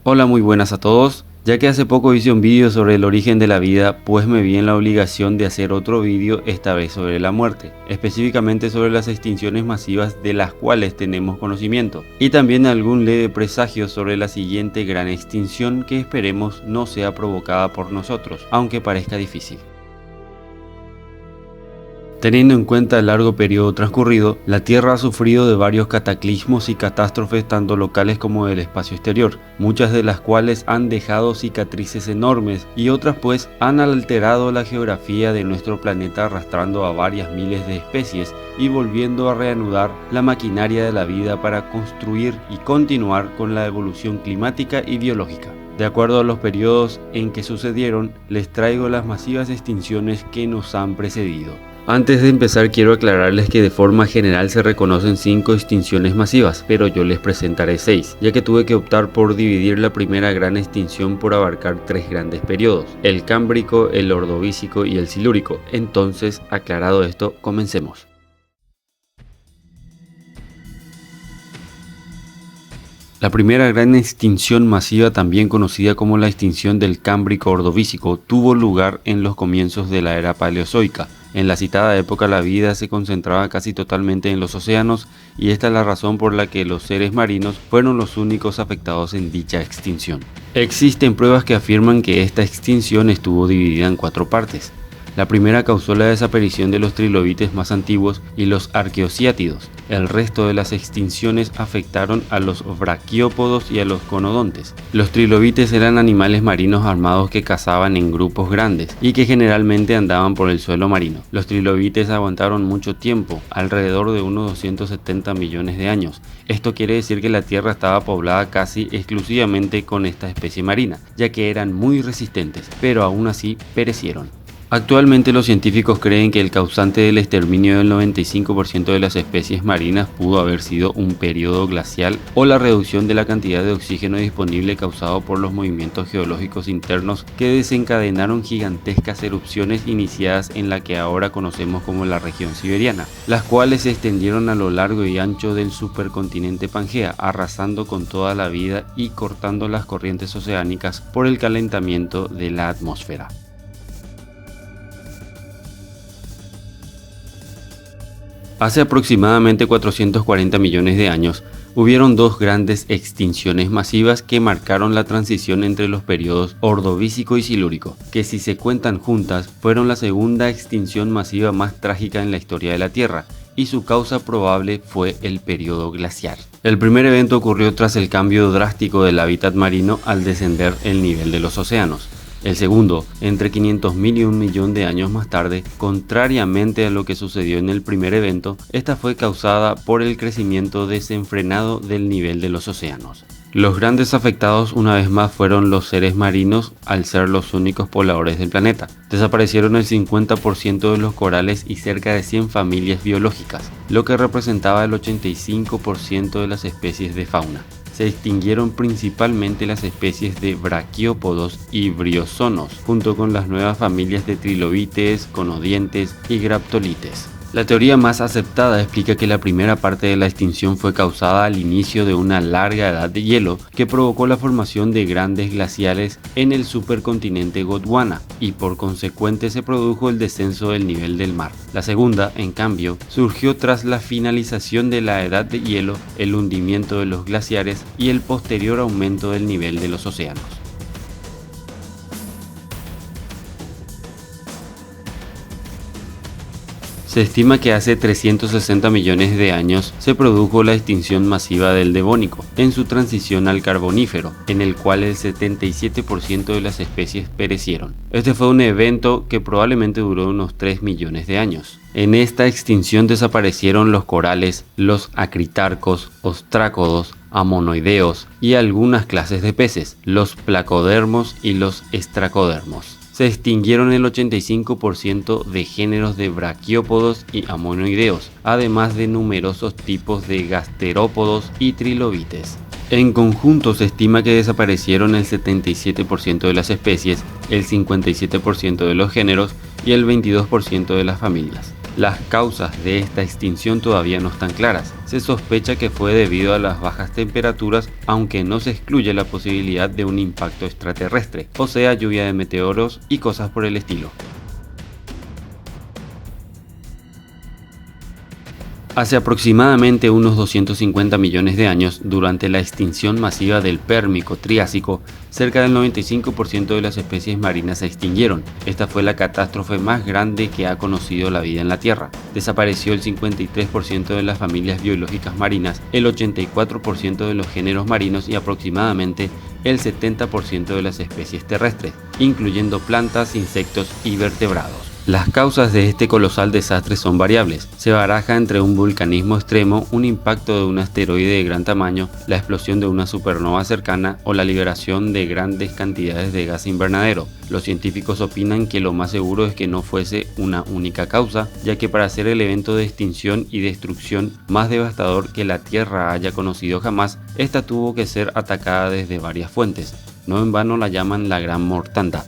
Hola, muy buenas a todos. Ya que hace poco hice un vídeo sobre el origen de la vida, pues me vi en la obligación de hacer otro vídeo, esta vez sobre la muerte, específicamente sobre las extinciones masivas de las cuales tenemos conocimiento, y también algún leve presagio sobre la siguiente gran extinción que esperemos no sea provocada por nosotros, aunque parezca difícil. Teniendo en cuenta el largo periodo transcurrido, la Tierra ha sufrido de varios cataclismos y catástrofes tanto locales como del espacio exterior, muchas de las cuales han dejado cicatrices enormes y otras pues han alterado la geografía de nuestro planeta, arrastrando a varias miles de especies y volviendo a reanudar la maquinaria de la vida para construir y continuar con la evolución climática y biológica. De acuerdo a los periodos en que sucedieron, les traigo las masivas extinciones que nos han precedido. Antes de empezar quiero aclararles que de forma general se reconocen 5 extinciones masivas, pero yo les presentaré 6, ya que tuve que optar por dividir la primera gran extinción por abarcar 3 grandes periodos, el Cámbrico, el Ordovícico y el Silúrico. Entonces, aclarado esto, comencemos. La primera gran extinción masiva, también conocida como la extinción del Cámbrico Ordovícico, tuvo lugar en los comienzos de la era Paleozoica. En la citada época la vida se concentraba casi totalmente en los océanos y esta es la razón por la que los seres marinos fueron los únicos afectados en dicha extinción. Existen pruebas que afirman que esta extinción estuvo dividida en 4 partes. La primera causó la desaparición de los trilobites más antiguos y los arqueociátidos. El resto de las extinciones afectaron a los braquiópodos y a los conodontes. Los trilobites eran animales marinos armados que cazaban en grupos grandes y que generalmente andaban por el suelo marino. Los trilobites aguantaron mucho tiempo, alrededor de unos 270 millones de años. Esto quiere decir que la Tierra estaba poblada casi exclusivamente con esta especie marina, ya que eran muy resistentes, pero aún así perecieron. Actualmente los científicos creen que el causante del exterminio del 95% de las especies marinas pudo haber sido un periodo glacial o la reducción de la cantidad de oxígeno disponible causado por los movimientos geológicos internos que desencadenaron gigantescas erupciones iniciadas en la que ahora conocemos como la región siberiana, las cuales se extendieron a lo largo y ancho del supercontinente Pangea, arrasando con toda la vida y cortando las corrientes oceánicas por el calentamiento de la atmósfera. Hace aproximadamente 440 millones de años, hubieron 2 grandes extinciones masivas que marcaron la transición entre los periodos Ordovícico y Silúrico, que si se cuentan juntas, fueron la segunda extinción masiva más trágica en la historia de la Tierra, y su causa probable fue el periodo glaciar. El primer evento ocurrió tras el cambio drástico del hábitat marino al descender el nivel de los océanos. El segundo, entre 500.000 y 1 millón de años más tarde, contrariamente a lo que sucedió en el primer evento, esta fue causada por el crecimiento desenfrenado del nivel de los océanos. Los grandes afectados una vez más fueron los seres marinos al ser los únicos pobladores del planeta. Desaparecieron el 50% de los corales y cerca de 100 familias biológicas, lo que representaba el 85% de las especies de fauna. Se extinguieron principalmente las especies de braquiópodos y briozonos, junto con las nuevas familias de trilobites, conodientes y graptolites. La teoría más aceptada explica que la primera parte de la extinción fue causada al inicio de una larga edad de hielo que provocó la formación de grandes glaciares en el supercontinente Gondwana y por consecuente se produjo el descenso del nivel del mar. La segunda, en cambio, surgió tras la finalización de la edad de hielo, el hundimiento de los glaciares y el posterior aumento del nivel de los océanos. Se estima que hace 360 millones de años se produjo la extinción masiva del Devónico, en su transición al Carbonífero, en el cual el 77% de las especies perecieron. Este fue un evento que probablemente duró unos 3 millones de años. En esta extinción desaparecieron los corales, los acritarcos, ostrácodos, amonoideos y algunas clases de peces, los placodermos y los estracodermos. Se extinguieron el 85% de géneros de braquiópodos y amonoideos, además de numerosos tipos de gasterópodos y trilobites. En conjunto se estima que desaparecieron el 77% de las especies, el 57% de los géneros y el 22% de las familias. Las causas de esta extinción todavía no están claras. Se sospecha que fue debido a las bajas temperaturas, aunque no se excluye la posibilidad de un impacto extraterrestre, o sea, lluvia de meteoros y cosas por el estilo. Hace aproximadamente unos 250 millones de años, durante la extinción masiva del Pérmico-Triásico, cerca del 95% de las especies marinas se extinguieron. Esta fue la catástrofe más grande que ha conocido la vida en la Tierra. Desapareció el 53% de las familias biológicas marinas, el 84% de los géneros marinos y aproximadamente el 70% de las especies terrestres, incluyendo plantas, insectos y vertebrados. Las causas de este colosal desastre son variables. Se baraja entre un vulcanismo extremo, un impacto de un asteroide de gran tamaño, la explosión de una supernova cercana o la liberación de grandes cantidades de gas invernadero. Los científicos opinan que lo más seguro es que no fuese una única causa, ya que para ser el evento de extinción y destrucción más devastador que la Tierra haya conocido jamás, esta tuvo que ser atacada desde varias fuentes. No en vano la llaman la Gran Mortandad.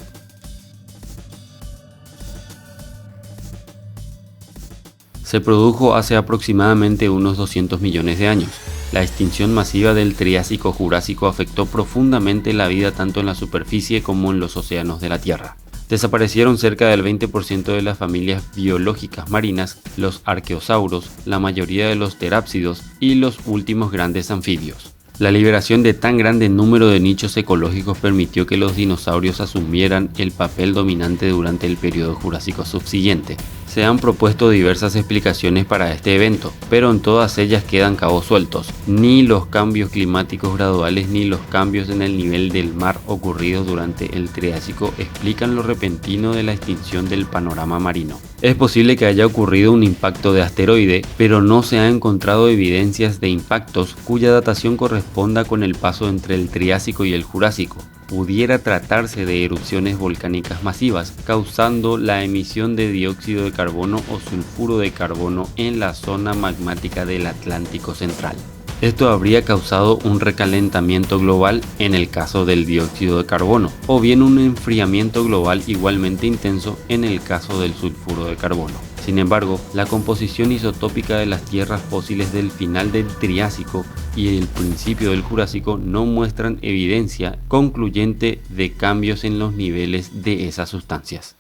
Se produjo hace aproximadamente unos 200 millones de años. La extinción masiva del Triásico-Jurásico afectó profundamente la vida tanto en la superficie como en los océanos de la Tierra. Desaparecieron cerca del 20% de las familias biológicas marinas, los arqueosauros, la mayoría de los terápsidos y los últimos grandes anfibios. La liberación de tan grande número de nichos ecológicos permitió que los dinosaurios asumieran el papel dominante durante el periodo Jurásico subsiguiente. Se han propuesto diversas explicaciones para este evento, pero en todas ellas quedan cabos sueltos. Ni los cambios climáticos graduales ni los cambios en el nivel del mar ocurridos durante el Triásico explican lo repentino de la extinción del panorama marino. Es posible que haya ocurrido un impacto de asteroide, pero no se han encontrado evidencias de impactos cuya datación corresponda con el paso entre el Triásico y el Jurásico. Pudiera tratarse de erupciones volcánicas masivas, causando la emisión de dióxido de carbono o sulfuro de carbono en la zona magmática del Atlántico Central. Esto habría causado un recalentamiento global en el caso del dióxido de carbono, o bien un enfriamiento global igualmente intenso en el caso del sulfuro de carbono. Sin embargo, la composición isotópica de las tierras fósiles del final del Triásico y el principio del Jurásico no muestran evidencia concluyente de cambios en los niveles de esas sustancias.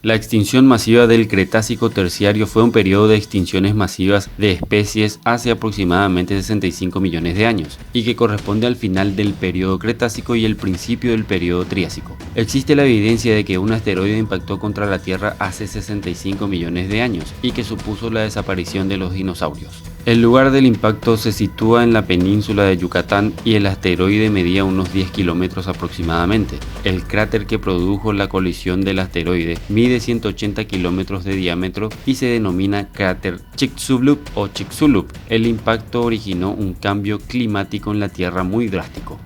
La extinción masiva del Cretácico Terciario fue un periodo de extinciones masivas de especies hace aproximadamente 65 millones de años, y que corresponde al final del periodo Cretácico y el principio del periodo Triásico. Existe la evidencia de que un asteroide impactó contra la Tierra hace 65 millones de años y que supuso la desaparición de los dinosaurios. El lugar del impacto se sitúa en la península de Yucatán y el asteroide medía unos 10 kilómetros aproximadamente. El cráter que produjo la colisión del asteroide mide 180 kilómetros de diámetro y se denomina cráter Chicxulub o Chicxulub. El impacto originó un cambio climático en la Tierra muy drástico.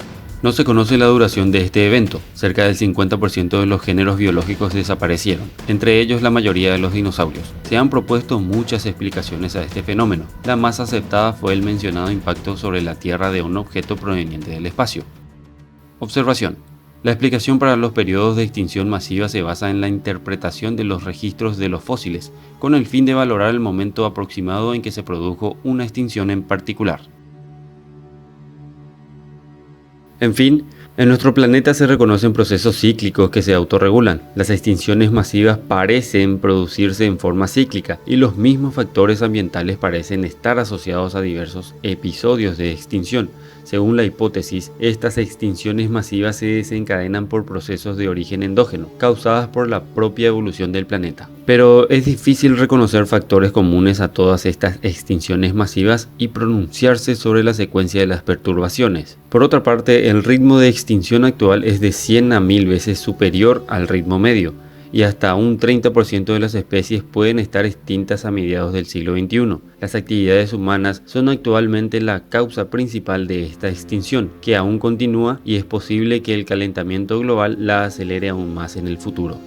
No se conoce la duración de este evento. Cerca del 50% de los géneros biológicos desaparecieron, entre ellos la mayoría de los dinosaurios. Se han propuesto muchas explicaciones a este fenómeno. La más aceptada fue el mencionado impacto sobre la Tierra de un objeto proveniente del espacio. Observación. La explicación para los periodos de extinción masiva se basa en la interpretación de los registros de los fósiles, con el fin de valorar el momento aproximado en que se produjo una extinción en particular. En fin, en nuestro planeta se reconocen procesos cíclicos que se autorregulan. Las extinciones masivas parecen producirse en forma cíclica y los mismos factores ambientales parecen estar asociados a diversos episodios de extinción. Según la hipótesis, estas extinciones masivas se desencadenan por procesos de origen endógeno, causadas por la propia evolución del planeta. Pero es difícil reconocer factores comunes a todas estas extinciones masivas y pronunciarse sobre la secuencia de las perturbaciones. Por otra parte, el ritmo de extinción actual es de 100 a 1000 veces superior al ritmo medio, y hasta un 30% de las especies pueden estar extintas a mediados del siglo XXI. Las actividades humanas son actualmente la causa principal de esta extinción, que aún continúa y es posible que el calentamiento global la acelere aún más en el futuro.